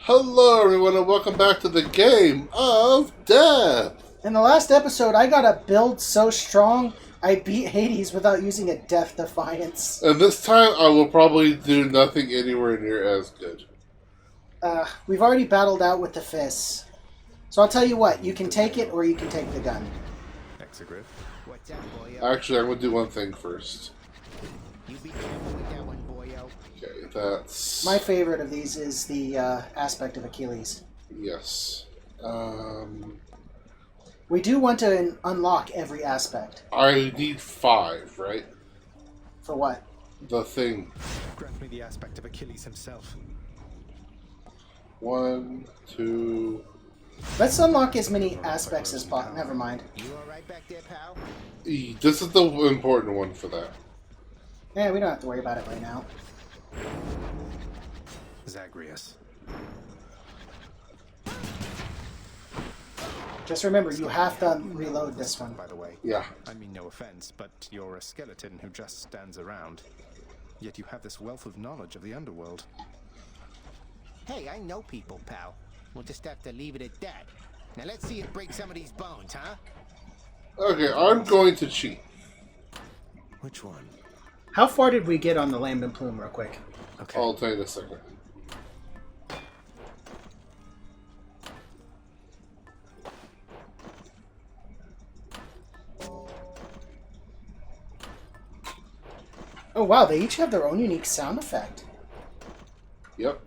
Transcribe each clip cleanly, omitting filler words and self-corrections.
Hello, everyone, and welcome back to the game of death. In the last episode, I got a build so strong, I beat Hades without using a Death Defiance. And this time, I will probably do nothing anywhere near as good. We've already battled out with the fists. So I'll tell you what, you can take it or you can take the gun. Exegriff. What's up, boyo? Actually, I'm going to do one thing first. You be careful with that one, boyo. Okay, that's... My favorite of these is the aspect of Achilles. Yes. We do want to unlock every aspect. I need 5, right? For what? The thing. Grant me the aspect of Achilles himself. 1, 2... Let's unlock as many aspects as possible. Never mind. You alright back there, pal? This is the important one for that. Yeah, we don't have to worry about it right now. Zagreus. Just remember, you have to reload this one. By the way. Yeah. I mean no offense, but you're a skeleton who just stands around. Yet you have this wealth of knowledge of the underworld. Hey, I know people, pal. We'll just have to leave it at that. Now let's see it break some of these bones, huh? Okay, I'm going to cheat. Which one? How far did we get on the Lambent Plume, real quick? Okay. I'll tell you in a second. Oh wow, they each have their own unique sound effect. Yep.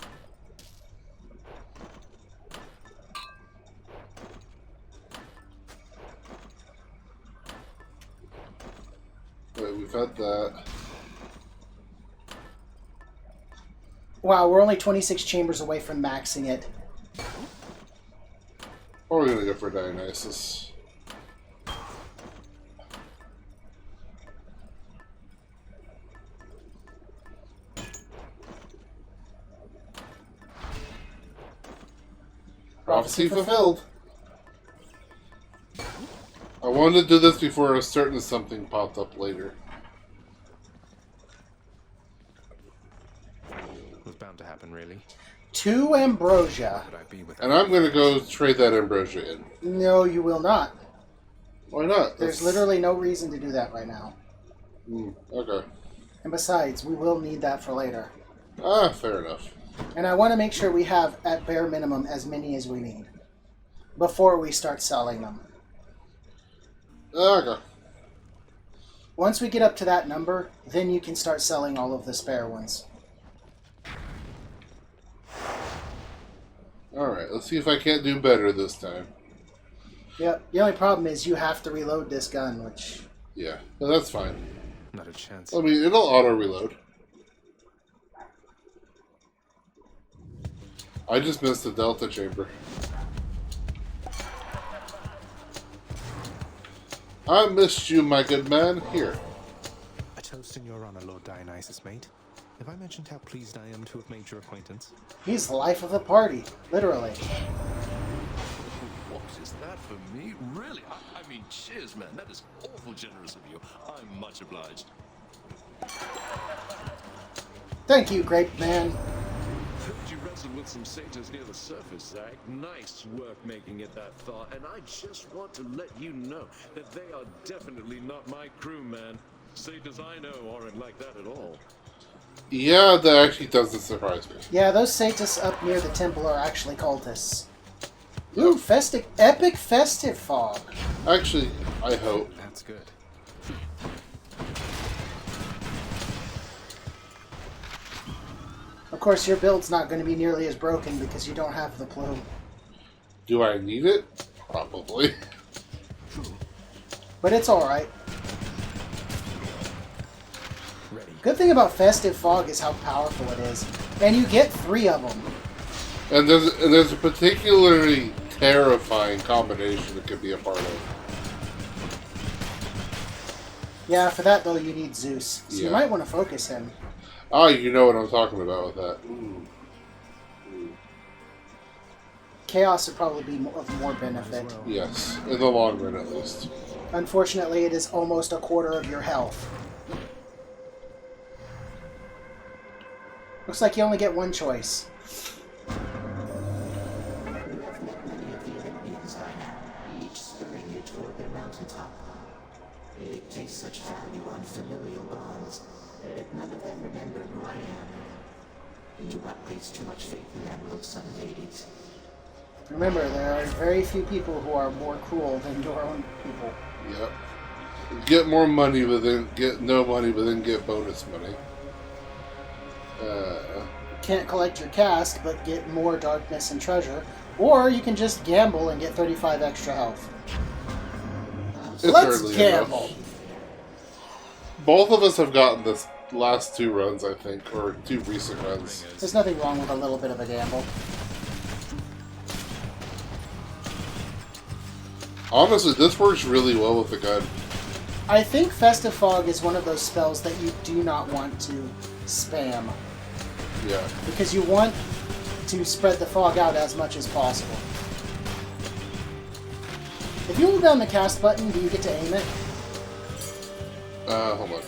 Wait, we've had that. Wow, we're only 26 chambers away from maxing it. Or we're gonna go for Dionysus. Prophecy fulfilled. I wanted to do this before I was certain something popped up later. It was bound to happen, really. 2 ambrosia. Could I be with And I'm gonna go trade that ambrosia in. No, you will not. Why not? There's literally no reason to do that right now. Okay. And besides, we will need that for later. Ah, fair enough. And I want to make sure we have, at bare minimum, as many as we need before we start selling them. Okay. Once we get up to that number, then you can start selling all of the spare ones. Alright, let's see if I can't do better this time. Yep, the only problem is you have to reload this gun, which... Yeah, but that's fine. Not a chance. I mean, it'll auto-reload. I just missed the Delta chamber. I missed you, my good man. Here. A toast in your honor, Lord Dionysus, mate. Have I mentioned how pleased I am to have made your acquaintance? He's the life of the party, literally. What is that for me? Really? I mean, cheers, man. That is awful generous of you. I'm much obliged. Thank you, great man. Heard you wrestled with some satyrs near the surface, Zach. Nice work making it that far. And I just want to let you know that they are definitely not my crew, man. Satyrs I know aren't like that at all. Yeah, that actually doesn't surprise me. Yeah, those satyrs up near the temple are actually cultists. Ooh, Epic festive fog. actually, I hope. That's good. Of course, your build's not going to be nearly as broken because you don't have the plume. Do I need it? Probably. But it's alright. Ready. Good thing about festive fog is how powerful it is. And you get 3 of them. And there's a particularly terrifying combination that could be a part of. Yeah, for that though you need Zeus. So Yeah. you might want to focus him. Ah, you know what I'm talking about with that. Ooh. Chaos would probably be of more benefit. Yes, in the long run at least. Unfortunately, it is almost a quarter of your health. Looks like you only get one choice. mountaintop. They dictate such value on familial bonds that none of them remember who I am. Do not place too much faith in that little son ladies. Remember, there are very few people who are more cruel than your own people. Yep. Get more money, but then get no money, but then get bonus money. Can't collect your caste, but get more darkness and treasure. Or you can just gamble and get 35 extra health. Let's early gamble. enough. Both of us have gotten this last 2 runs, I think, or 2 recent runs. There's nothing wrong with a little bit of a gamble. Honestly, this works really well with the gun. I think Festive Fog is one of those spells that you do not want to spam. Yeah. Because you want to spread the fog out as much as possible. If you hold down the cast button, do you get to aim it? Hold on.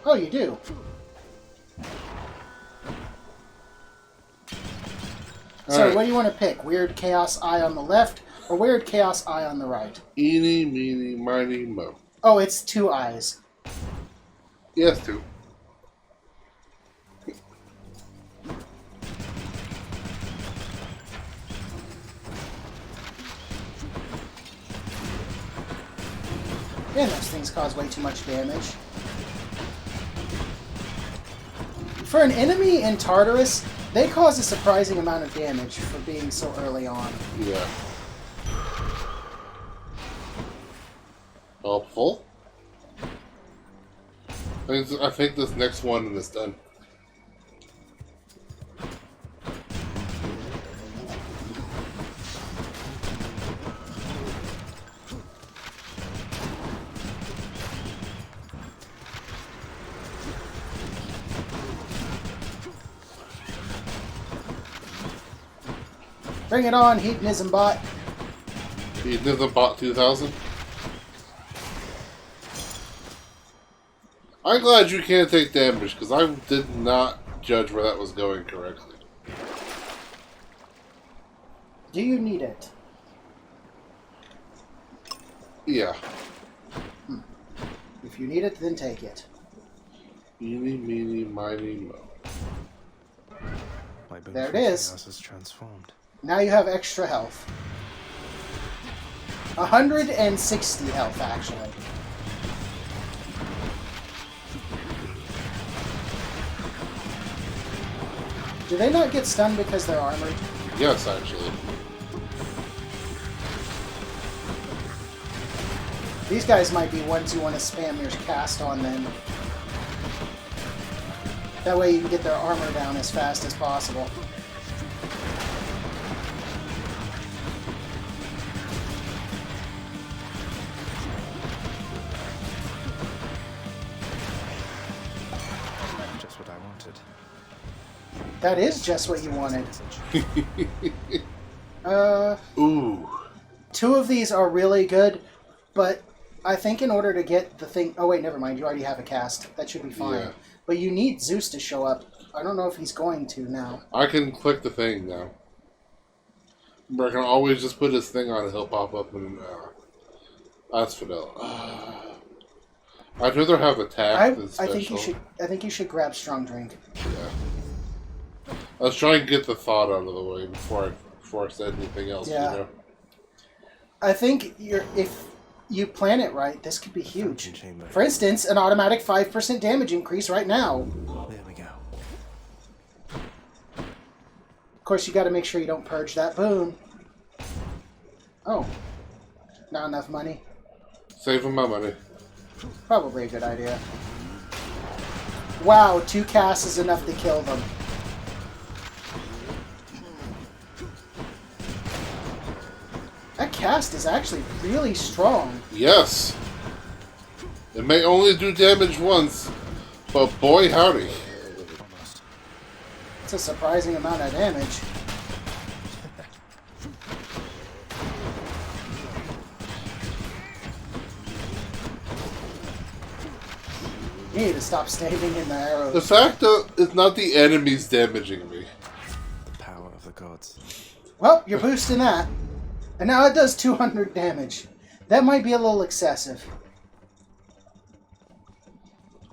Oh, you do. So, Alright. what do you want to pick? Weird Chaos Eye on the left, or Weird Chaos Eye on the right? Eeny, meeny, miny, mo. Oh, it's 2 eyes. Yes, 2. Man, those things cause way too much damage. For an enemy in Tartarus, they cause a surprising amount of damage for being so early on. Yeah. Helpful. I think this next one is done. Bring it on, Hedonism Bot. Hedonism Bot 2000. I'm glad you can't take damage, because I did not judge where that was going correctly. Do you need it? Yeah. If you need it, then take it. Eeny, meeny, miny, mo. My boon There it from is. chaos is transformed. Now you have extra health. 160 health, actually. Do they not get stunned because they're armored? Yes, actually. These guys might be ones you want to spam your cast on then. That way you can get their armor down as fast as possible. Just what I wanted. That is just what you wanted. Ooh. 2 of these are really good, but I think in order to get the thing... Oh wait, never mind. You already have a cast. That should be fine. Yeah. But you need Zeus to show up. I don't know if he's going to now. I can click the thing now. But I can always just put his thing on and he'll pop up and... that's Fidel. I'd rather have attack than special. I think you should grab Strong Drink. Yeah. I was trying to get the thought out of the way before I said anything else, Yeah. you know? I think if you plan it right, this could be huge. Fountain chamber. For instance, an automatic 5% damage increase right now. There we go. Of course, you got to make sure you don't purge that boon. Oh. Not enough money. Saving my money. Probably a good idea. Wow, 2 casts is enough to kill them. That cast is actually really strong. Yes! It may only do damage once, but boy howdy. Almost. It's a surprising amount of damage. You need to stop standing in the The arrows. fact that it's not the enemies damaging me. The power of the gods. Well, you're boosting that. And now it does 200 damage. That might be a little excessive.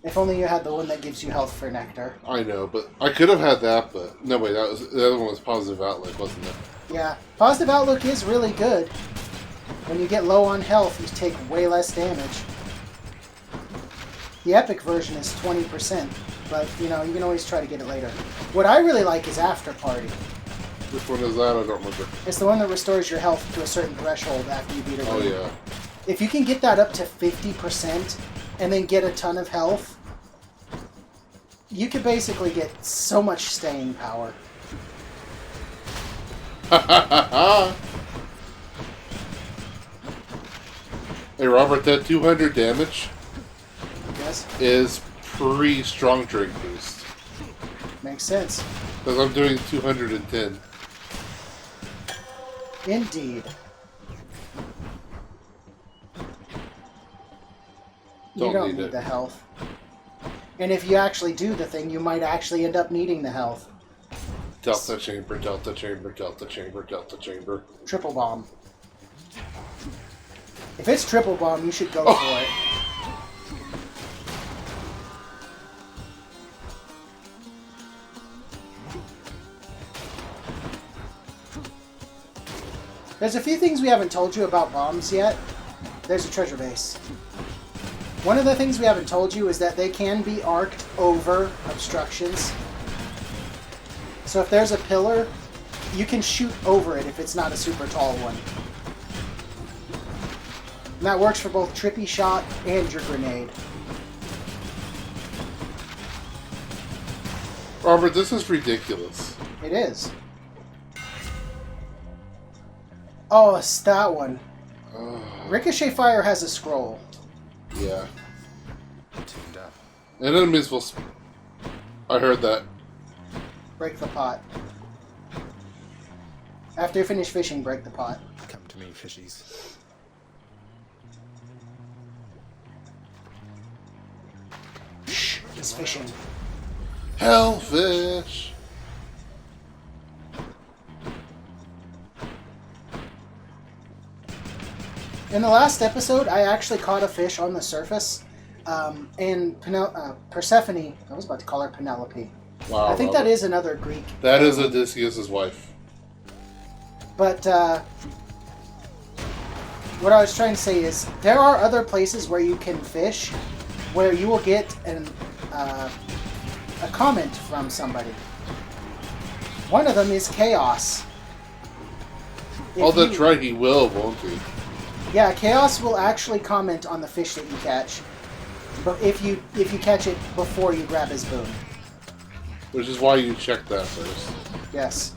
If only you had the one that gives you health for nectar. I know, but I could have had that, but no, wait, the other one was positive outlook, wasn't it? Yeah, positive outlook is really good. When you get low on health, you take way less damage. The epic version is 20%, but you know, you can always try to get it later. What I really like is After Party. Which one is that? I don't remember. It's the one that restores your health to a certain threshold after you beat a room. Oh, yeah. If you can get that up to 50% and then get a ton of health, you could basically get so much staying power. Hey, Robert, that 200 damage Yes? is pre-strong drink boost. Makes sense. Because I'm doing 210. Indeed. You Don't don't need need it. the health. And if you actually do the thing, you might actually end up needing the health. Delta chamber, delta chamber, delta chamber, delta chamber. Triple bomb. If it's triple bomb, you should go for it. There's a few things we haven't told you about bombs yet. There's a treasure base. One of the things we haven't told you is that they can be arced over obstructions. So if there's a pillar, you can shoot over it if it's not a super tall one. And that works for both trippy shot and your grenade. Robert, this is ridiculous. It is. Oh, it's that one. Ricochet Fire has a scroll. Yeah. Tuned up. And enemies will... I heard that. Break the pot. After you finish fishing, break the pot. Come to me, fishies. Shh, he's fishing. Hellfish! In the last episode, I actually caught a fish on the surface, and Persephone, I was about to call her Penelope. Wow, I think Robert. that is another Greek. That is Odysseus' wife. But what I was trying to say is, there are other places where you can fish, where you will get a comment from somebody. One of them is Chaos. Oh, that's right, he will, won't he? Yeah, Chaos will actually comment on the fish that you catch, but if you catch it before you grab his boom. Which is why you check that first. Yes.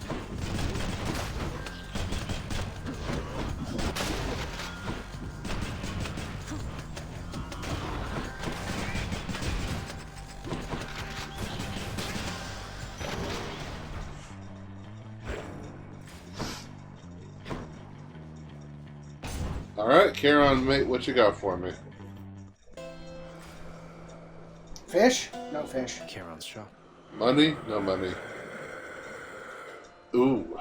Alright, Charon, mate, what you got for me? Fish? No fish. Charon's shop. Money? No money. Ooh.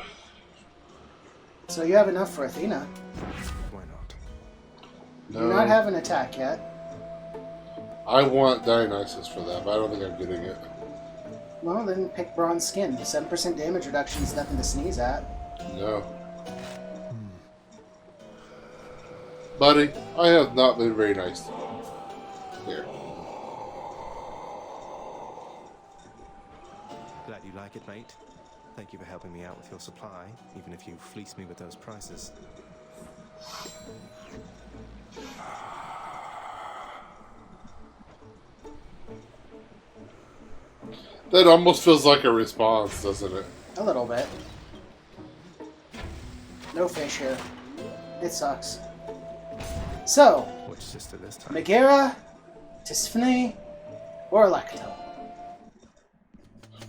So you have enough for Athena. Why not? No. You do not have an attack yet. I want Dionysus for that, but I don't think I'm getting it. Well, then pick Bronze Skin. 7% damage reduction is nothing to sneeze at. No. Buddy, I have not been very nice to you. Here. Glad you like it, mate. Thank you for helping me out with your supply, even if you fleece me with those prices. That almost feels like a response, doesn't it? A little bit. No fish here. It sucks. So, Which sister this time? Megara, Tisphne, or Electo?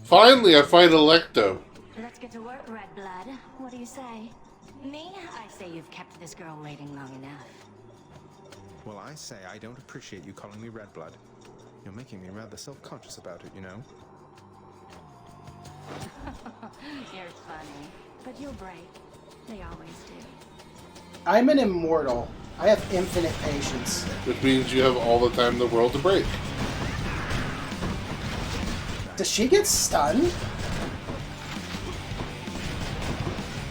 Finally, I find Electo. Let's get to work, Red Blood. What do you say? Me? I say you've kept this girl waiting long enough. Well, I say I don't appreciate you calling me Red Blood. You're making me rather self-conscious about it, you know? You're funny. But you'll break. They always do. I'm an immortal. I have infinite patience. Which means you have all the time in the world to break. Does she get stunned?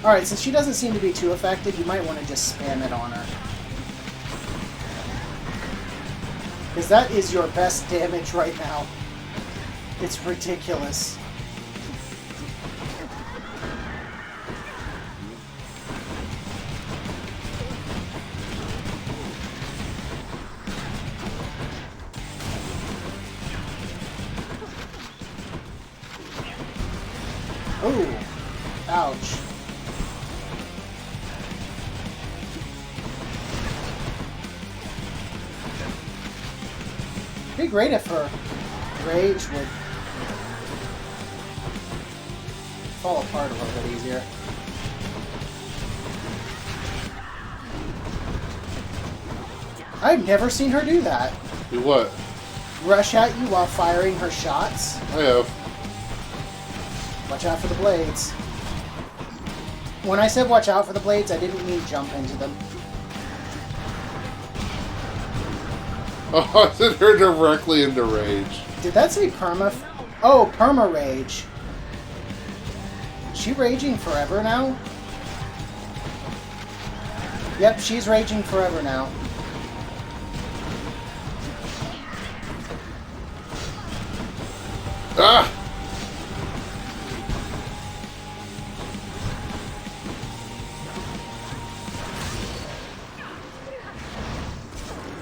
Alright, since she doesn't seem to be too affected, you might want to just spam it on her. Because that is your best damage right now. It's ridiculous. Ooh. Ouch. It'd be great if her rage would fall apart a little bit easier. I've never seen her do that. Do what? Rush at you while firing her shots. I have. Watch out for the blades. When I said watch out for the blades, I didn't mean jump into them. Oh, I sent her directly into rage. Did that say perma? Oh, perma rage. Is she raging forever now? Yep, she's raging forever now. Ah!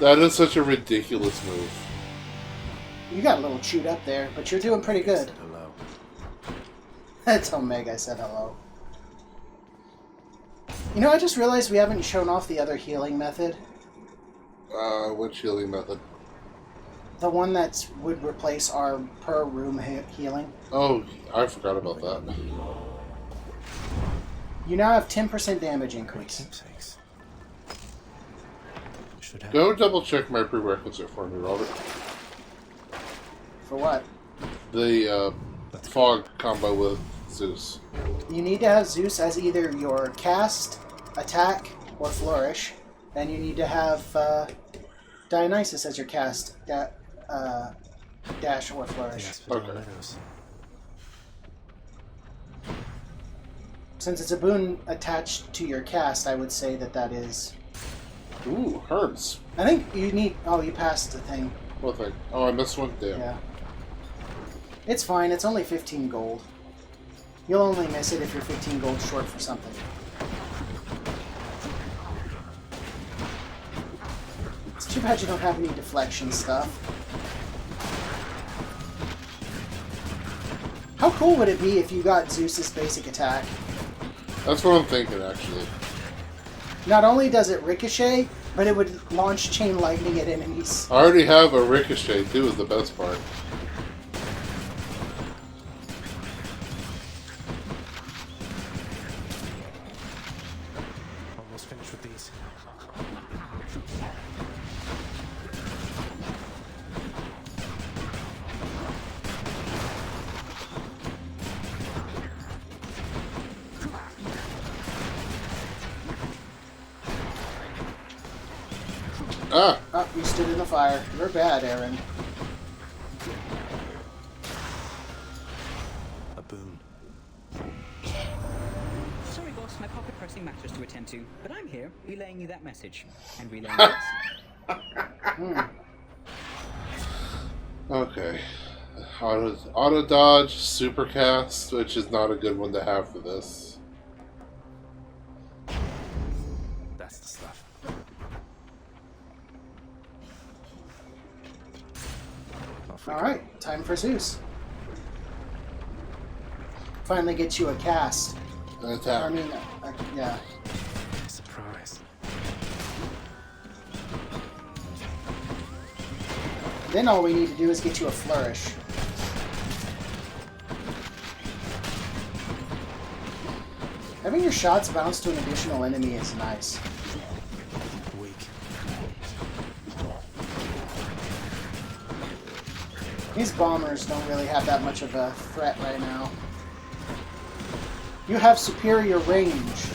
That is such a ridiculous move. You got a little chewed up there, but you're doing pretty good. Hello. That's Omega said hello. You know, I just realized we haven't shown off the other healing method. Which healing method? The one that would replace our per room healing. Oh, I forgot about that. You now have 10% damage increase. Keepsakes. Should have. Go double check my prerequisite for me, Robert. For what? The fog combo with Zeus. You need to have Zeus as either your cast, attack, or flourish. And you need to have Dionysus as your cast, dash, or flourish. Okay. Since it's a boon attached to your cast, I would say that that is... Ooh, herbs. I think you need... Oh, you passed the thing. What thing? Oh, I missed one? Damn. Yeah. It's fine. It's only 15 gold. You'll only miss it if you're 15 gold short for something. It's too bad you don't have any deflection stuff. How cool would it be if you got Zeus's basic attack? That's what I'm thinking, actually. Not only does it ricochet, but it would launch chain lightning at enemies. I already have a ricochet, too, is the best part. Almost finished with these. Ah! Oh, you stood in the fire. You're bad, Aaron. A boon. Sorry, boss, my pocket pressing matters to attend to, but I'm here relaying you that message. And relaying this. Okay. Auto dodge, super cast, which is not a good one to have for this. That's the stuff. Alright, time for Zeus. Finally get you a cast. An attack. I mean, yeah. Surprise. Then all we need to do is get you a flourish. Having your shots bounce to an additional enemy is nice. Weak. These bombers don't really have that much of a threat right now. You have superior range.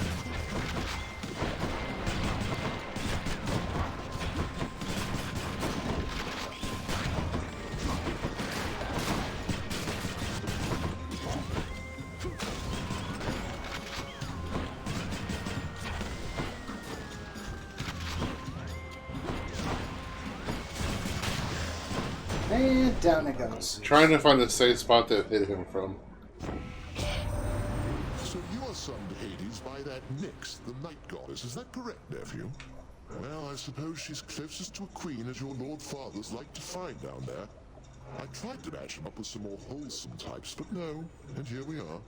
And down it goes. Trying to find a safe spot to hit him from. So you are summoned to Hades by that Nyx, the night goddess. Is that correct, nephew? Well, I suppose she's closest to a queen as your lord fathers like to find down there. I tried to match him up with some more wholesome types, but no. And here we are.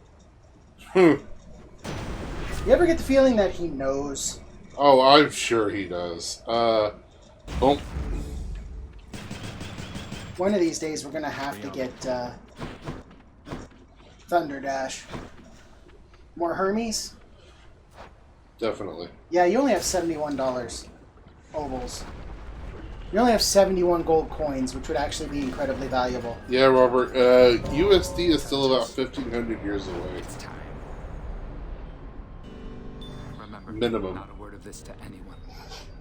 You ever get the feeling that he knows? Oh, I'm sure he does. Oh. One of these days we're gonna have to get Thunder Dash. More Hermes? Definitely. Yeah, you only have $71 ovals. You only have 71 gold coins, which would actually be incredibly valuable. Yeah, Robert. USD is still about 1,500 years away. It's time. Remember, Minimum. not a word of this to anyone.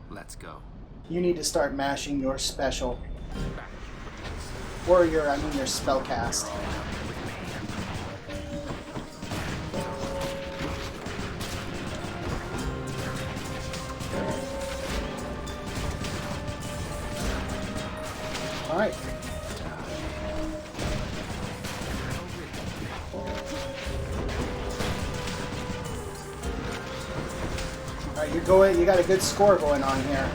Let's go. You need to start mashing your special. Or your spellcast. Alright. Alright, you got a good score going on here.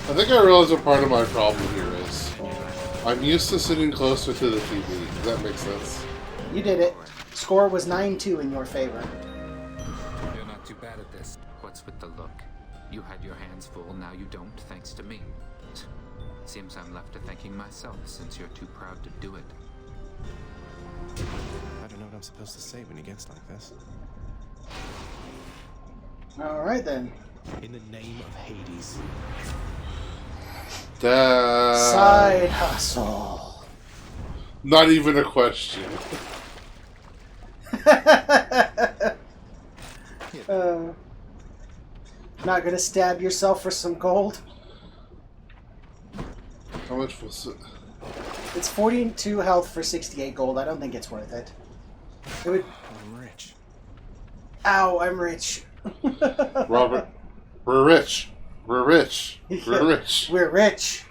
I think I realize what part of my problem here is. I'm used to sitting closer to the TV. Does that make sense? You did it. Score was 9-2 in your favor. You're not too bad at this. What's with the look? You had your hands full, now you don't, thanks to me. Seems I'm left to thanking myself, since you're too proud to do it. I don't know what I'm supposed to say when he gets like this. Alright then. In the name of Hades. Side hustle. Not even a question. Not gonna stab yourself for some gold? How much was it? It's 42 health for 68 gold. I don't think it's worth it. It would... I'm rich. Ow, I'm rich. Robert, we're rich. We're rich. We're rich. We're rich.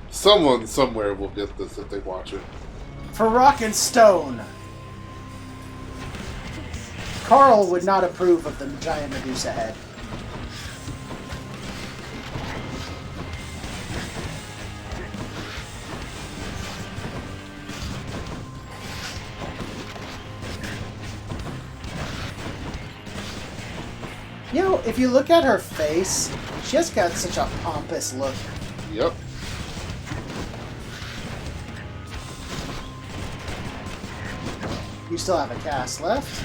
Someone somewhere will get this if they watch it. For rock and stone. Carl would not approve of the giant Medusa head. You know, if you look at her face, she has got such a pompous look. Yep. You still have a cast left.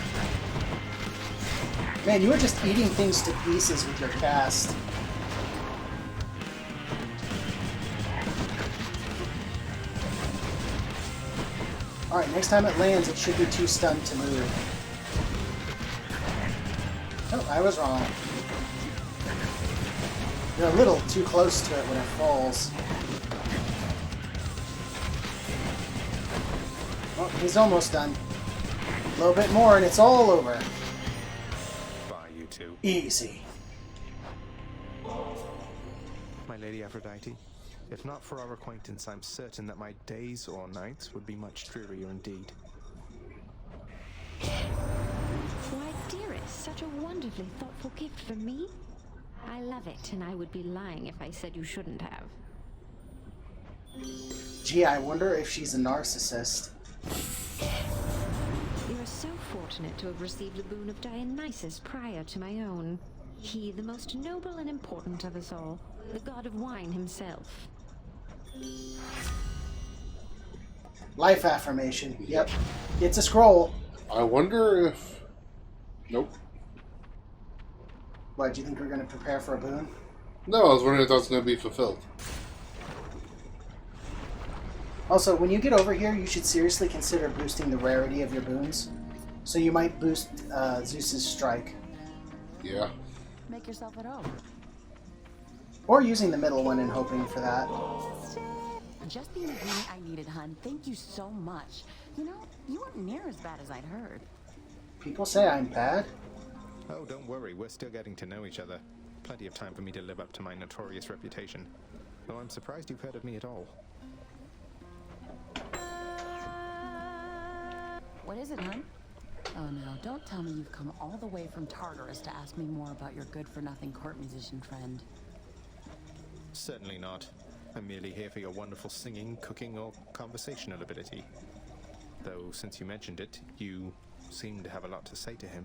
Man, you were just eating things to pieces with your cast. Alright, next time it lands, it should be too stunned to move. Oh, I was wrong. You're a little too close to it when it falls. Well, he's almost done. A little bit more and it's all over. Bye, you two. Easy. My Lady Aphrodite, if not for our acquaintance, I'm certain that my days or nights would be much drearier indeed. Why, dearest, such a wonderfully thoughtful gift for me. I love it, and I would be lying if I said you shouldn't have. Gee, I wonder if she's a narcissist. You are so fortunate to have received the boon of Dionysus prior to my own. He, the most noble and important of us all, the god of wine himself. Life affirmation. Yep. It's a scroll. I wonder if... Nope. What, do you think we're going to prepare for a boon? No, I was wondering if that was going to be fulfilled. Also, when you get over here, you should seriously consider boosting the rarity of your boons. So you might boost Zeus's strike. Yeah. Make yourself at home. Or using the middle one and hoping for that. Just the ingredient I needed, hun. Thank you so much. You know, you weren't near as bad as I'd heard. People say I'm bad. Oh, don't worry, we're still getting to know each other. Plenty of time for me to live up to my notorious reputation. Though I'm surprised you've heard of me at all. What is it, hon? Oh no, don't tell me you've come all the way from Tartarus to ask me more about your good-for-nothing court musician friend. Certainly not. I'm merely here for your wonderful singing, cooking, or conversational ability. Though, since you mentioned it, you seem to have a lot to say to him.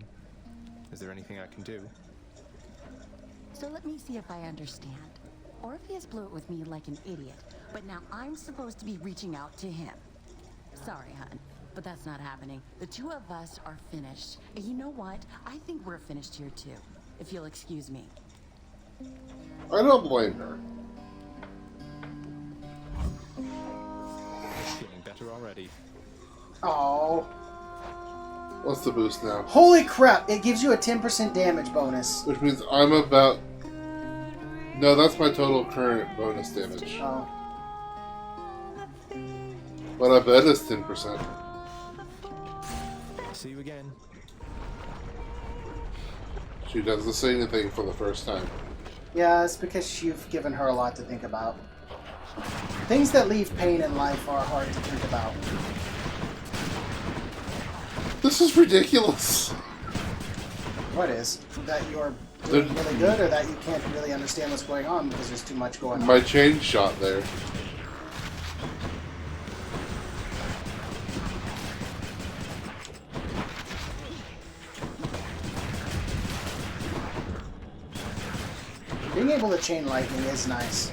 Is there anything I can do? So let me see if I understand. Orpheus blew it with me like an idiot, but now I'm supposed to be reaching out to him. Sorry, hon, but that's not happening. The two of us are finished. And you know what? I think we're finished here too, if you'll excuse me. I don't blame her. Feeling better already. Oh. What's the boost now? Holy crap! It gives you a 10% damage bonus. Which means I'm about... No, that's my total current bonus damage. Oh. But I bet it's 10%. See you again. She doesn't say anything for the first time. Yeah, it's because you've given her a lot to think about. Things that leave pain in life are hard to think about. This is ridiculous. What is? That you're doing really good, or that you can't really understand what's going on because there's too much going on? My chain shot there. Being able to chain lightning is nice.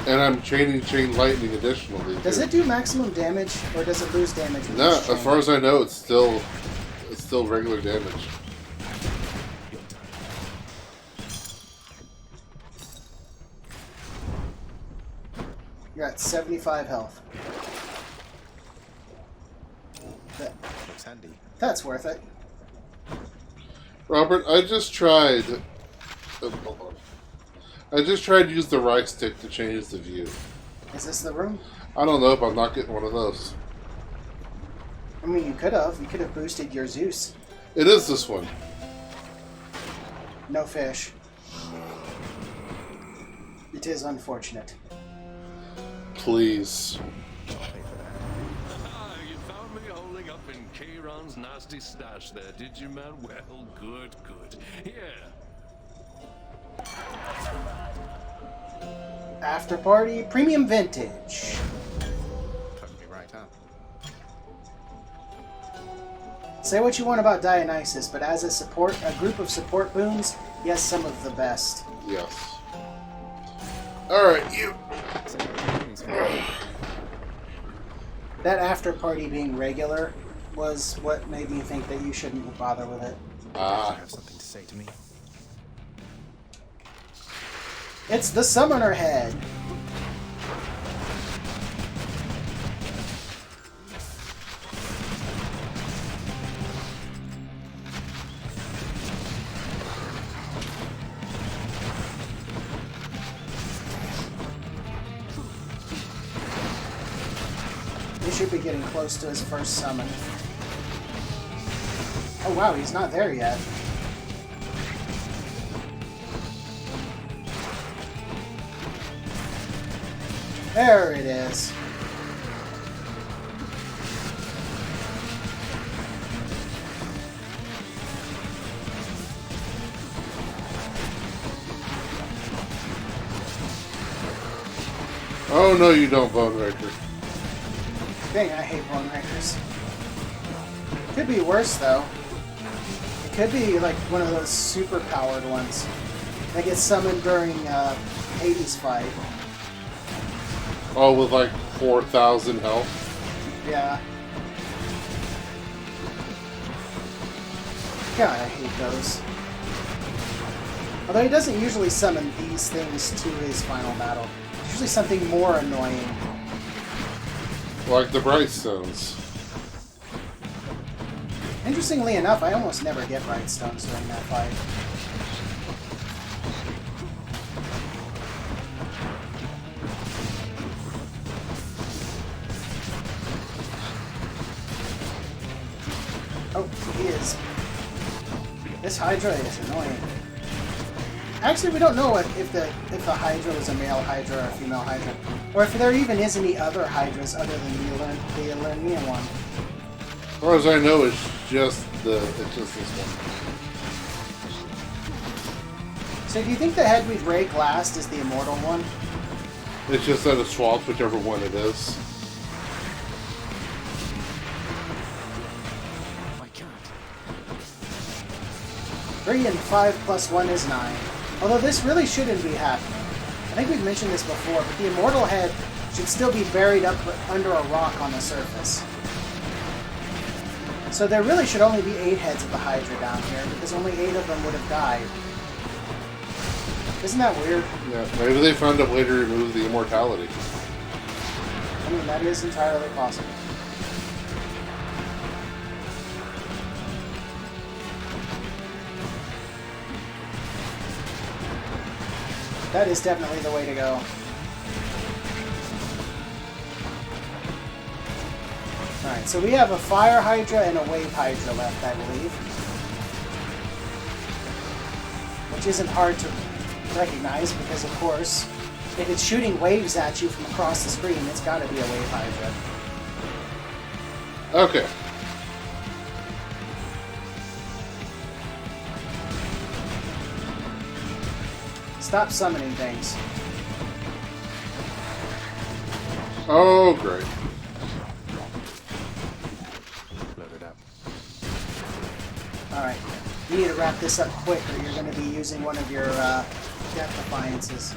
And I'm chaining chain lightning additionally. Does it do maximum damage, or does it lose damage? No, as far as I know, it's still regular damage. You're at 75 health. Looks handy. That's worth it. Robert, I just tried. Hold on. I just tried to use the right stick to change the view. Is this the room? I don't know if I'm not getting one of those. I mean, you could have. You could have boosted your Zeus. It is this one. No fish. It is unfortunate. Please. You found me holding up in Kayron's nasty stash there, did you, man? Well, good, good. Here. After party, premium vintage. Totally right, huh? Say what you want about Dionysus, but as a group of support boons, yes, some of the best. Yes. Alright, you. That after party being regular was what made me think that you shouldn't bother with it. Ah. You have something to say to me. It's the Summoner Head. He should be getting close to his first summon. Oh wow, he's not there yet. There it is. Oh no, you don't, Bone Raker. Dang, I hate Bone Rakers. Could be worse though. It could be like one of those super powered ones that gets summoned during Hades fight. Oh, with like 4,000 health? Yeah. God, I hate those. Although he doesn't usually summon these things to his final battle. It's usually something more annoying. Like the Bright Stones. Interestingly enough, I almost never get Bright Stones during that fight. Oh, he is. This Hydra is annoying. Actually, we don't know if the Hydra was a male Hydra or a female Hydra, or if there even is any other Hydras other than the Lernian one. As far as I know, it's just this one. So, do you think the head with Ray Glassed is the immortal one? It's just that it swaps whichever one it is. 3 and 5 plus 1 is 9. Although this really shouldn't be happening. I think we've mentioned this before, but the immortal head should still be buried up under a rock on the surface. So there really should only be 8 heads of the Hydra down here, because only 8 of them would have died. Isn't that weird? Yeah, maybe they found a way to remove the immortality. I mean, that is entirely possible. That is definitely the way to go. Alright, so we have a Fire Hydra and a Wave Hydra left, I believe. Which isn't hard to recognize because, of course, if it's shooting waves at you from across the screen, it's got to be a Wave Hydra. Okay. Stop summoning things. Oh, great. Load it up. Alright. You need to wrap this up quick or you're going to be using one of your Death Defiances.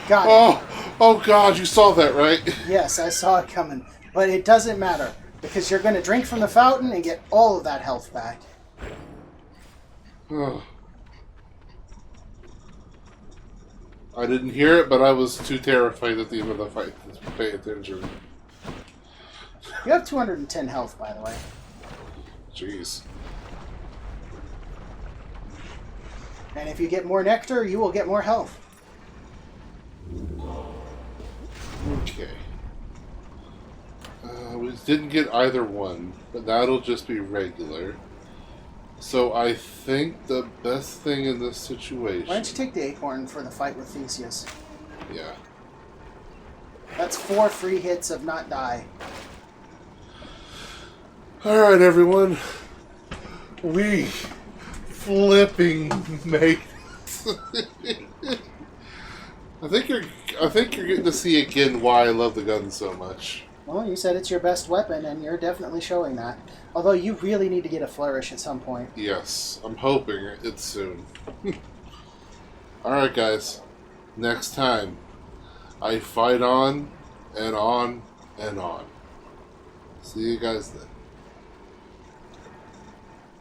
Got it. Oh God, you saw that, right? Yes, I saw it coming. But it doesn't matter, because you're going to drink from the fountain and get all of that health back. Oh. I didn't hear it, but I was too terrified at the end of the fight to pay attention. You have 210 health, by the way. Jeez. And if you get more nectar, you will get more health. Okay. We didn't get either one, but that'll just be regular. So I think the best thing in this situation... Why don't you take the acorn for the fight with Theseus? Yeah. That's 4 free hits of not die. Alright, everyone. We flipping made it. I think you're getting to see again why I love the gun so much. Well, you said it's your best weapon, and you're definitely showing that. Although you really need to get a flourish at some point. Yes, I'm hoping it's soon. Alright, guys. Next time, I fight on and on and on. See you guys then.